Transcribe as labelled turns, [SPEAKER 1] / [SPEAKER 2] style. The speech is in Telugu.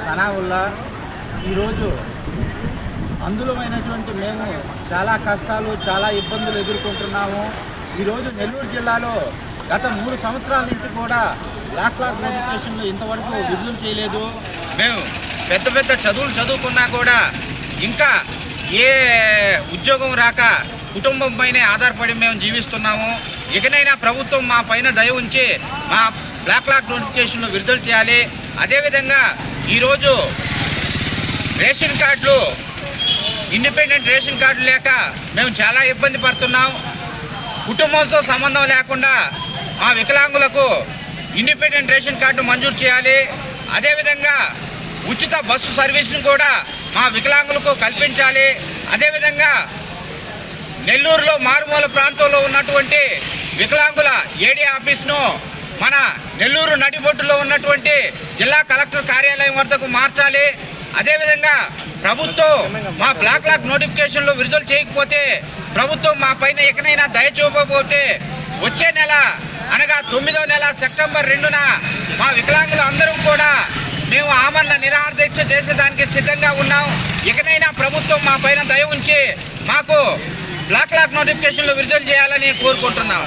[SPEAKER 1] సనావుల్లా ఈరోజు అందులమైనటువంటి మేము చాలా కష్టాలు చాలా ఇబ్బందులు ఎదుర్కొంటున్నాము. ఈరోజు నెల్లూరు జిల్లాలో గత 3 సంవత్సరాల నుంచి కూడా బ్లాక్ నోటిఫికేషన్లు ఇంతవరకు విడుదల చేయలేదు. మేము పెద్ద పెద్ద చదువులు చదువుకున్నా కూడా ఇంకా ఏ ఉద్యోగం రాక కుటుంబం పైనే ఆధారపడి మేము జీవిస్తున్నాము. ఇకనైనా ప్రభుత్వం మా పైన దయ ఉంచి మా బ్లాక్ నోటిఫికేషన్లు విడుదల చేయాలి. అదేవిధంగా ఈరోజు రేషన్ కార్డులు ఇండిపెండెంట్ రేషన్ కార్డు లేక మేము చాలా ఇబ్బంది పడుతున్నాం. కుటుంబంతో సంబంధం లేకుండా మా వికలాంగులకు ఇండిపెండెంట్ రేషన్ కార్డు మంజూరు చేయాలి. అదేవిధంగా ఉచిత బస్సు సర్వీస్ను కూడా మా వికలాంగులకు కల్పించాలి. అదేవిధంగా నెల్లూరులో మారుమూల ప్రాంతంలో ఉన్నటువంటి వికలాంగుల ఏడీ ఆఫీస్ను మన నెల్లూరు నడిబొడ్డులో ఉన్నటువంటి జిల్లా కలెక్టర్ కార్యాలయం వద్దకు మార్చాలి. అదేవిధంగా ప్రభుత్వం మా బ్లాక్ నోటిఫికేషన్లు విడుదల చేయకపోతే ప్రభుత్వం మా పైన ఎక్కడైనా దయ చూపకపోతే వచ్చే నెల అనగా 9వ నెల సెప్టెంబర్ 2న మా వికలాంగులు అందరూ కూడా మేము ఆమరణ నిరాహార దీక్ష చేసేదానికి సిద్ధంగా ఉన్నాం. ఇకనైనా ప్రభుత్వం మా పైన దయ ఉంచి మాకు బ్లాక్ నోటిఫికేషన్లు విడుదల చేయాలని కోరుకుంటున్నాం.